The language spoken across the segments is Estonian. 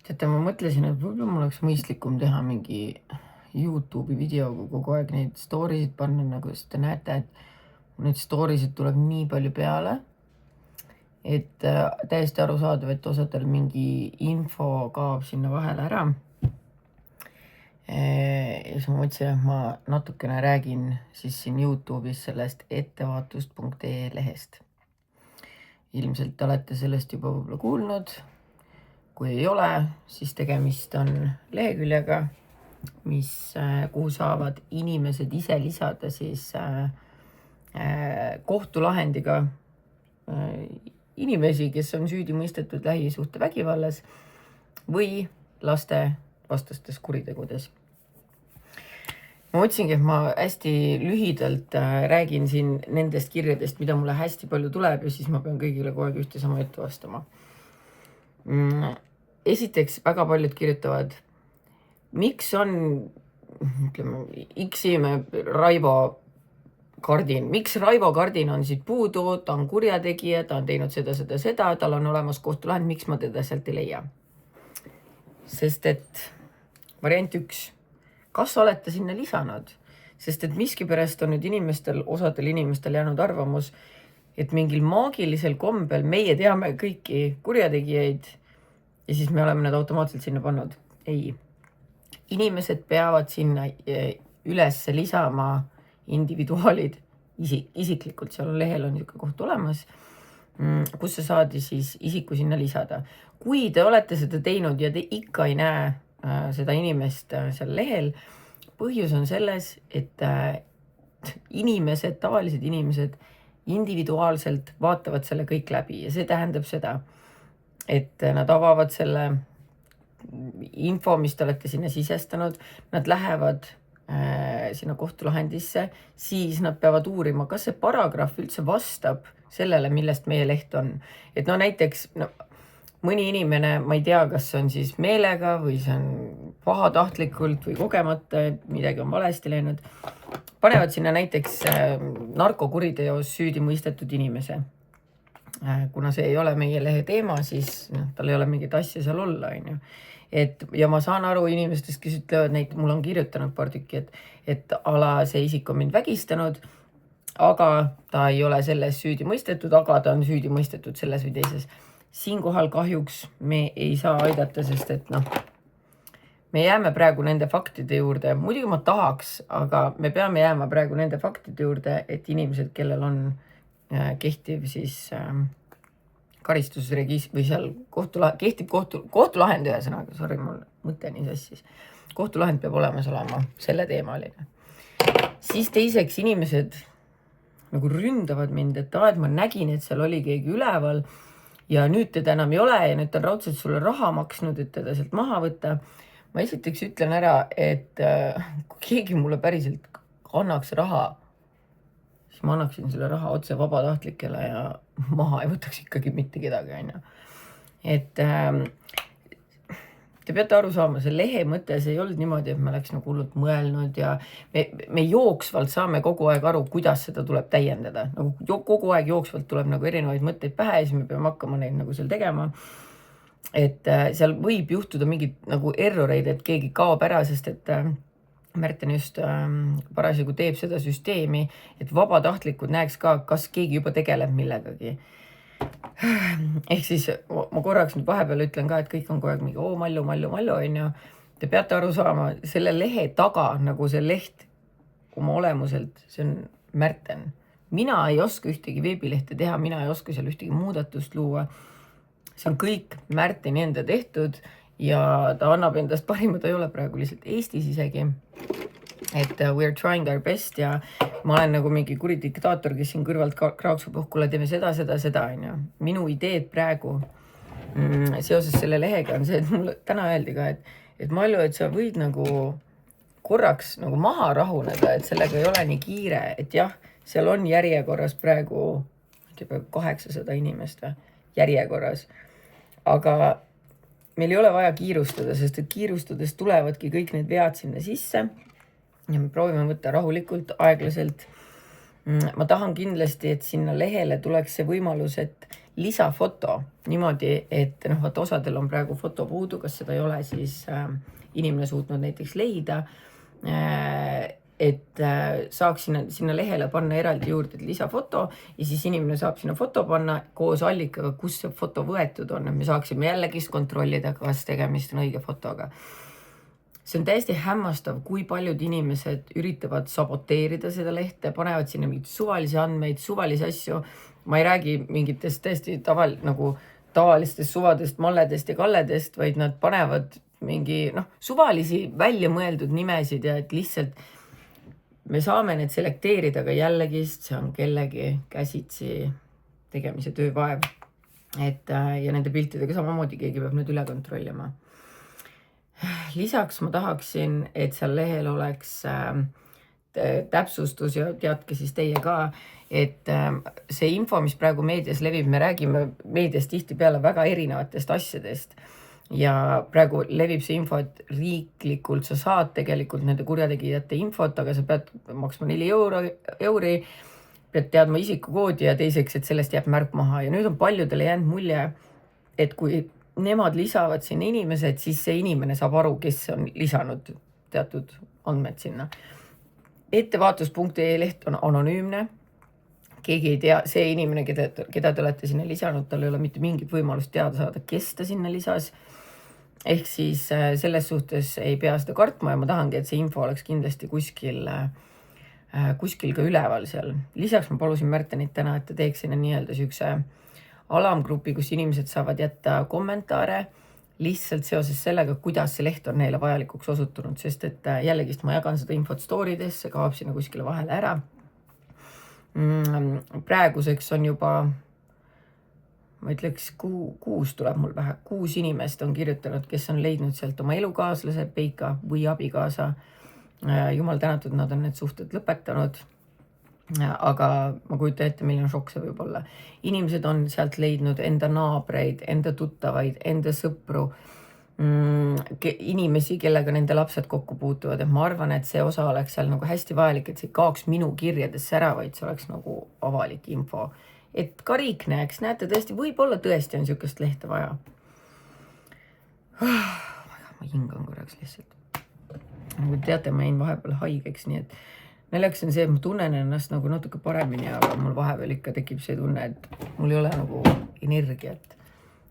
Teate, ma mõtlesin, et võib-olla mul oleks mõistlikum teha mingi YouTube'i videoga kogu aeg neid story'sid panna, nagu siis te näete, et neid story'sid tuleb nii palju peale, et täiesti arusaadav, et osadel mingi info kaob sinna vahele ära. Ja siis ma mõtlesin, et ma natukene räägin siis siin YouTube'is sellest ettevaatus.ee lehest. Ilmselt olete sellest juba võib-olla kuulnud. Kui ei ole, siis tegemist on leheküljega, kuhu saavad inimesed ise lisada siis kohtulahendiga inimesi, kes on süüdi mõistetud lähisuhtevägivallas või laste vastastes kuritegudes. Ma mõtlesingi, et ma hästi lühidalt räägin siin nendest kirjadest, mida mulle hästi palju tuleb ja siis ma pean kõigile kogu aeg ühte sama juttu vastama. Esiteks väga paljud kirjutavad, miks on, X-ime Raivo Kardin, miks Raivo Kardin on siit puudu, ta on kurjategija, ta on teinud seda, tal on olemas kohtulahend, miks ma teda sealt ei leia? Sest et variant 1, kas olete sinna lisanud? Sest et miskipärast on nüüd osadel inimestel jäänud arvamus, et mingil maagilisel kombel meie teame kõiki kurjategijaid ja siis me oleme need automaatselt sinna pannud. Ei. Inimesed peavad sinna üles lisama individuaalid isiklikult. Seal lehel on niisugune koht olemas, kus sa saadi siis isiku sinna lisada. Kui te olete seda teinud ja te ikka ei näe seda inimest seal lehel, põhjus on selles, et tavalised inimesed individuaalselt vaatavad selle kõik läbi ja see tähendab seda, et nad avavad selle info, mis te olete sinna sisestanud, nad lähevad sinna kohtulahendisse, siis nad peavad uurima, kas see paragrahv üldse vastab sellele, millest meie leht on. Et näiteks mõni inimene, ma ei tea, kas see on siis meelega või see on pahatahtlikult või kogemata, midagi on valesti läinud, panevad sinna näiteks narkokuriteos süüdi mõistetud inimese. Kuna see ei ole meie lehe teema, siis tal ei ole mingit asja seal olla. Ja ma saan aru inimestest, kes ütlevad, mul on kirjutanud paar tükki, et ala see isik on mind vägistanud, aga ta ei ole selles süüdi mõistetud, aga ta on süüdi mõistetud selles või teises. Siinkohal kahjuks me ei saa aidata, sest et me jääme praegu nende faktide juurde. Muidugi ma tahaks, aga me peame jääma praegu nende faktide juurde, et inimesed, kellel on kehtiv siis karistusregistr või seal kehtib kohtulahend ühesõnaga, sorry, mul mõte nii sassis. Kohtulahend peab olemas olema selle teemaline. Siis teiseks inimesed nagu ründavad mind, et ma nägin, et seal oli keegi üleval ja nüüd teda enam ei ole ja nüüd ta on raudselt sulle raha maksnud, et teda sealt maha võtta. Ma esiteks ütlen ära, et kui keegi mulle päriselt annaks raha, siis ma annaksin selle raha otse vabatahtlikele ja maha ei võtaks ikkagi mitte kedagi. Et te peate aru saama, see lehe mõte, see ei olnud niimoodi, et me oleks nagu hullult mõelnud ja me jooksvalt saame kogu aeg aru, kuidas seda tuleb täiendada. Kogu aeg jooksvalt tuleb nagu erinevaid mõtteid pähe ja siis me peame hakkama neid nagu seal tegema. Et seal võib juhtuda mingid nagu erroreid, et keegi kaob ära, sest et Märten just parasjagu teeb seda süsteemi, et vabatahtlikud näeks ka, kas keegi juba tegeleb millegagi. Ehk siis ma korraks nüüd vahepeal ütlen ka, et kõik on kogu aeg mingi mallu. Te peate aru saama, selle lehe taga, nagu see leht oma olemuselt, see on Märten. Mina ei oska ühtegi veebilehte teha, mina ei oska seal ühtegi muudatust luua. See on kõik Märteni enda tehtud ja ta annab endast parima, ta ei ole praegu lihtsalt Eestis isegi. Et we are trying our best ja ma olen nagu mingi kuridiktaator, kes siin kõrvalt kraaksub õhkule, teeme seda. Minu ideed praegu seoses selle lehega on see, et mulle täna öeldi ka, et Malju, et sa võid nagu korraks nagu maha rahuneda, et sellega ei ole nii kiire, et jah, seal on järjekorras praegu 800 inimest järjekorras, aga meil ei ole vaja kiirustada, sest et kiirustades tulevadki kõik need vead sinna sisse ja me proovime võtta rahulikult, aeglaselt. Ma tahan kindlasti, et sinna lehele tuleks see võimalus, et lisafoto niimoodi, et vaata osadel on praegu foto puudu, kas seda ei ole, siis inimene suutnud näiteks leida, et saaks sinna lehele panna eraldi juurde lisafoto ja siis inimene saab sinna foto panna koos allikaga, kus see foto võetud on, et me saaksime jällegist kontrollida, kas tegemist on õige fotoga. See on täiesti hämmastav, kui paljud inimesed üritavad saboteerida seda lehte, panevad sinna mingid suvalisi andmeid, suvalisi asju. Ma ei räägi mingitest täiesti tavalistest suvadest, malledest ja kalledest, vaid nad panevad mingi suvalisi välja mõeldud nimesid ja et lihtsalt me saame need selekteerida, aga jällegist see on kellegi käsitsi tegemise töövaev. Ja nende piltidega samamoodi keegi peab need üle kontrollima. Lisaks ma tahaksin, et seal lehel oleks täpsustus ja teadke siis teie ka, et see info, mis praegu meedias levib, me räägime meedias tihtipeale väga erinevatest asjadest. Ja praegu levib see info, et riiklikult sa saad tegelikult nende kurjategijate infot, aga sa pead maksma 4 euri, pead teadma isikukoodi ja teiseks, et sellest jääb märk maha. Ja nüüd on paljudele jäänud mulje, et kui nemad lisavad sinna inimesed, siis see inimene saab aru, kes on lisanud teatud andmed sinna. Ettevaatus.ee leht on anonüümne. Keegi ei tea, see inimene, keda te olete sinna lisanud, tal ei ole mitte mingit võimalust teada saada, kes ta sinna lisas. Ehk siis selles suhtes ei pea seda kartma ja ma tahangi, et see info oleks kindlasti kuskil ka üleval seal. Lisaks ma palusin Märtenit täna, et ta teeks sinna nii-öelda sükse alamgrupi, kus inimesed saavad jätta kommentaare lihtsalt seoses sellega, kuidas see leht on neile vajalikuks osutunud, sest et jällegist ma jagan seda infot storydes, see kaob sinna kuskile vahele ära. Praeguseks on juba, ma ütleks, 6 tuleb mul pähe, 6 inimest on kirjutanud, kes on leidnud sealt oma elukaaslase, peika või abikaasa. Jumal tänatud, nad on need suhted lõpetanud, aga ma kujuta ette, milline šokk see võib olla. Inimesed on sealt leidnud enda naabreid, enda tuttavaid, enda sõpru, inimesi, kellega nende lapsed kokku puutuvad. Et ma arvan, et see osa oleks seal hästi vajalik, et see kaoks minu kirjadesse ära, vaid see oleks avalik info. Et ka riik näeks, näete tõesti, võib-olla tõesti on niisugust lehte vaja. Ma hingan korraks lihtsalt. Nagu teate, ma jäin vahepeal haigeks, nii et näljaks on see, et ma tunnen ennast natuke paremini, aga mul vahepeal ikka tekib see tunne, et mul ei ole energiat.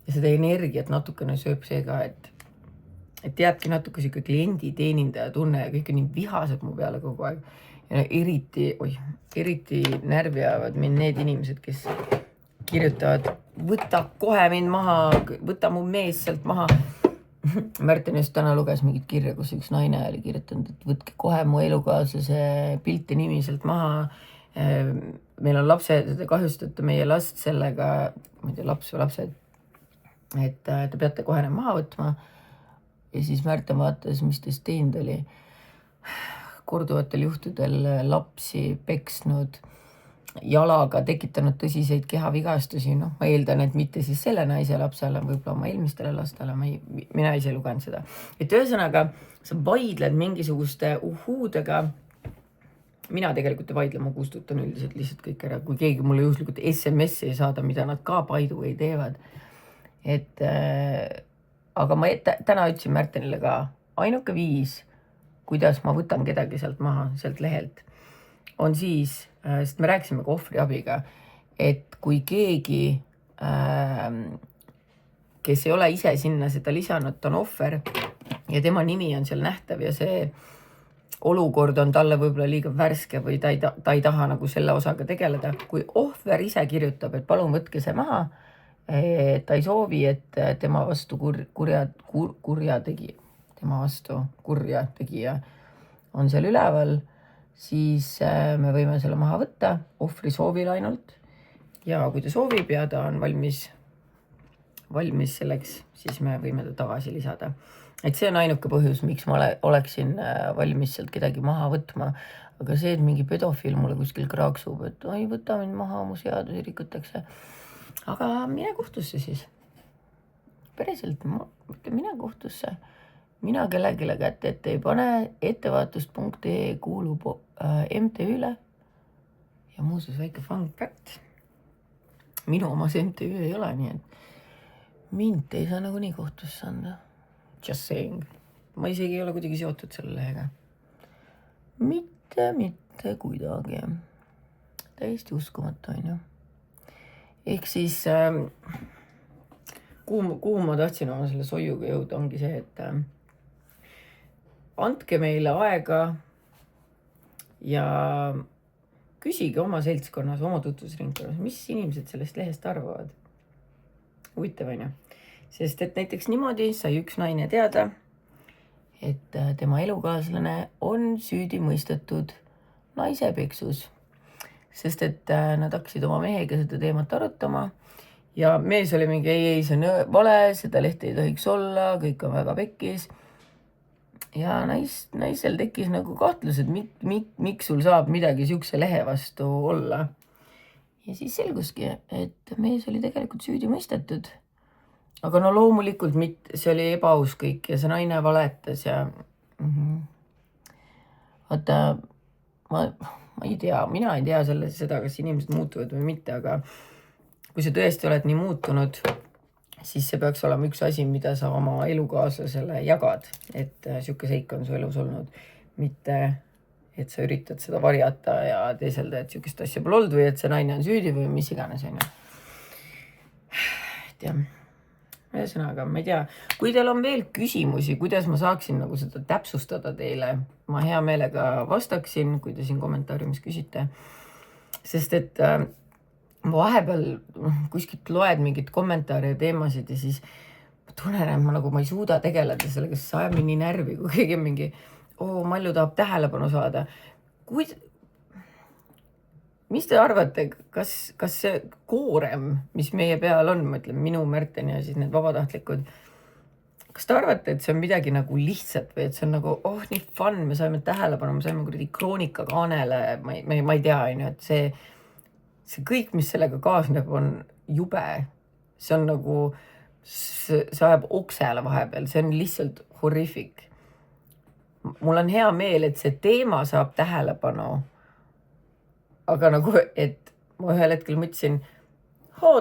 Ja seda energiat natukene sööb see ka, et teadki natuke siuke kliendi teenindaja tunne ja kõik on nii vihased mu peale kogu aeg. Ja eriti närvi ajavad mind need inimesed, kes kirjutavad, võta kohe mind maha, võta mu mees sealt maha. Märten just täna luges mingit kirja, kus üks naine oli kirjutanud, et võtke kohe mu elukaaslase pilte nimi sealt maha. Meil on lapsed, te kahjustate meie last sellega, ma ei tea, laps või lapsed, et te peate kohe need maha võtma. Ja siis Märten vaatas, mis teist teinud oli. Korduvatel juhtudel lapsi peksnud, jalaga tekitanud tõsiseid kehavigastusi. Ma eeldan, et mitte siis selle naise lapsele, võib-olla oma eelmistele lastele, mina ise lugenud seda. Et ühesõnaga, sa vaidled mingisuguste uhuudega. Mina tegelikult ei vaidle, ma kustutan üldiselt lihtsalt kõik ära, kui keegi mulle juhuslikult SMS-i ei saada, mida nad ka paidu ei teevad. Aga ma täna ütlesin Märtenile ka, ainuke viis, kuidas ma võtan kedagi sealt maha, sealt lehelt, on siis, sest me rääkisime ka ohvriabiga, et kui keegi, kes ei ole ise sinna seda lisanud, ta on ohver ja tema nimi on seal nähtav ja see olukord on talle võib-olla liiga värske või ta ei taha selle osaga tegeleda. Kui ohver ise kirjutab, et palun võtke see maha, ta ei soovi, et tema vastu kurja tegija on seal üleval, siis me võime selle maha võtta ohvri soovil ainult. Ja kui ta soovib ja ta on valmis selleks, siis me võime ta tagasi lisada. Et see on ainuke põhjus, miks ma oleksin valmis sealt kedagi maha võtma. Aga see, et mingi pedofiil mulle kuskil kraaksub, et oi, võta mind maha, mu seadusi rikutakse. Aga mine kohtusse siis. Päriselt, mine kohtusse. Mina kellegile kätte ette ei pane, ettevaatus.ee kuulub MTÜ-le. Ja muuseas väike fun fact. minu oma see MTÜ ei ole, nii et mind ei saa nagunii kohtusse anda. Just saying. Ma isegi ei ole kuidagi seotud selle lehega. Mitte kuidagi. Täiesti uskumatu, on ju. Ehk siis, kuhu ma tahtsin oma selle soiuga jõuda, ongi see, et andke meile aega ja küsige oma seltskonnas, oma tutvusringkonnas, mis inimesed sellest lehest arvavad. Huvitav, on ju. Sest et näiteks niimoodi sai üks naine teada, et tema elukaaslane on süüdi mõistetud naisepeksus. Sest et nad hakkasid oma mehega seda teemat arutama ja mees oli mingi, ei, see on vale, seda lehte ei tohiks olla, kõik on väga pekkis. Ja naisel tekkis nagu kahtlus, et miks sul saab midagi siukse lehe vastu olla. Ja siis selguski, et mees oli tegelikult süüdi mõistetud. Aga no loomulikult see oli ebaaus kõik ja see naine valetas ja Vaata, ma ei tea, mina ei tea seda, kas inimesed muutuvad või mitte, aga kui sa tõesti oled nii muutunud, siis see peaks olema üks asi, mida sa oma elukaaslasele jagad, et siuke seik on su elus olnud, mitte et sa üritad seda varjata ja teeselda, et siukest asja pole olnud või et see naine on süüdi või mis iganes, on ju. Et jah, ühesõnaga, ma ei tea, kui teil on veel küsimusi, kuidas ma saaksin nagu seda täpsustada teile, ma hea meelega vastaksin, kui te siin kommentaariumis küsite, sest et vahepeal kuskilt loed mingid kommentaare ja teemasid ja siis ma tunnen, et ma ei suuda tegeleda sellega, sest see ajab mind nii närvi, kui keegi mingi Malju tahab tähelepanu saada. Mis te arvate, kas see koorem, mis meie peal on, ma ütlen minu Märten ja siis need vabatahtlikud, kas te arvate, et see on midagi nagu lihtsalt või et see on nagu, nii fun, me saime tähelepanu, me saime kuradi Kroonika kaanele, ma ei tea, et see kõik, mis sellega kaasneb, on jube. See on nagu, see ajab oksele vahepeal, see on lihtsalt horrific. Mul on hea meel, et see teema saab tähelepanu, aga nagu, et ma ühel hetkel mõtlesin,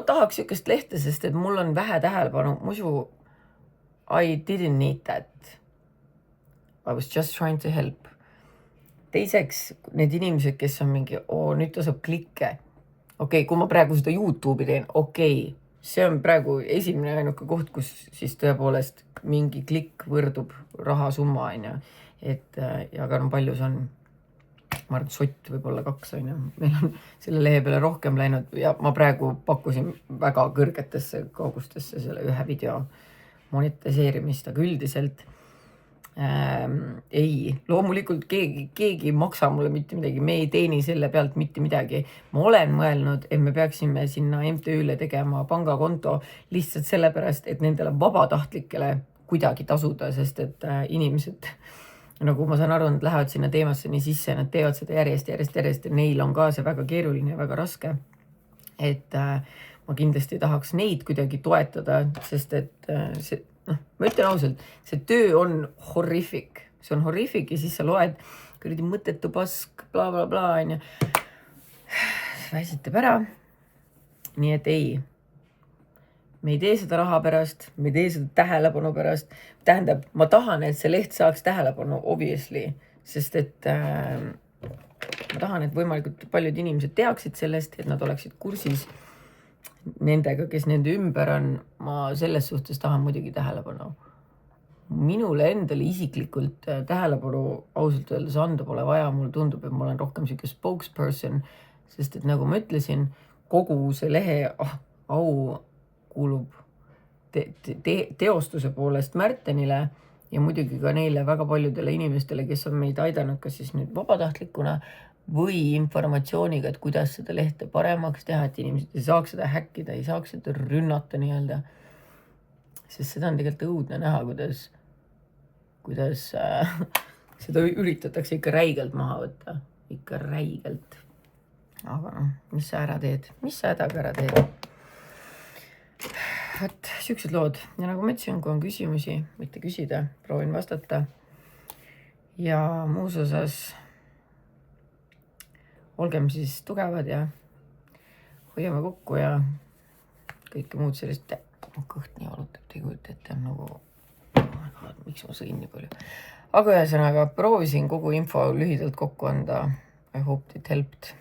tahaks siukest lehte, sest et mul on vähe tähelepanu, muidu I didn't need that. I was just trying to help. Teiseks, need inimesed, kes on mingi, nüüd ta saab klikke. Okei, kui ma praegu seda YouTube'i teen, see on praegu esimene ainuke koht, kus siis tõepoolest mingi klikk võrdub rahasumma, on ju. Aga palju see on? Ma arvan, sott võib-olla 2, on ju. Meil on selle lehe peale rohkem läinud ja ma praegu pakkusin väga kõrgetesse kaugustesse selle ühe video monetiseerimist, aga üldiselt ei, loomulikult keegi ei maksa mulle mitte midagi, me ei teeni selle pealt mitte midagi. Ma olen mõelnud, et me peaksime sinna MTÜ-le tegema pangakonto lihtsalt sellepärast, et nendele vabatahtlikele kuidagi tasuda, sest et inimesed, nagu ma saan aru, nad lähevad sinna teemasse nii sisse, nad teevad seda järjest ja neil on ka see väga keeruline ja väga raske. Et ma kindlasti tahaks neid kuidagi toetada, sest et ma ütlen ausalt, see töö on horrific. See on horrific ja siis sa loed kuradi mõttetu pask, bla, on ju. Väsitab ära. Nii et ei. Me ei tee seda raha pärast, me ei tee seda tähelepanu pärast. Tähendab, ma tahan, et see leht saaks tähelepanu, obviously, sest et ma tahan, et võimalikult paljud inimesed teaksid sellest, et nad oleksid kursis nendega, kes nende ümber on. Ma selles suhtes tahan muidugi tähelepanu. Minule endale isiklikult tähelepanu ausalt öeldes anda pole vaja, mul tundub, et ma olen rohkem siuke spokesperson, sest et nagu ma ütlesin, kogu see lehe au kuulub teostuse poolest Märtenile ja muidugi ka neile väga paljudele inimestele, kes on meid aidanud kas siis nüüd vabatahtlikuna või informatsiooniga, et kuidas seda lehte paremaks teha, et inimesed ei saaks seda häkkida, ei saaks seda rünnata nii-öelda. Sest seda on tegelikult õudne näha, kuidas seda üritatakse ikka räigelt maha võtta. Ikka räigelt. Aga mis sa ära teed? Mis sa hädaga ära teed? Võt, siuksed lood. Ja nagu ma ütlesin, kui on küsimusi, mitte küsida, proovin vastata. Ja muus osas olgem siis tugevad ja hoiame kokku ja kõike muud sellist, kõht nii valutab, te kujuta ette, nagu miks ma sõin nii palju. Aga ühesõnaga proovisin kogu info lühidalt kokku anda. I hope it helped.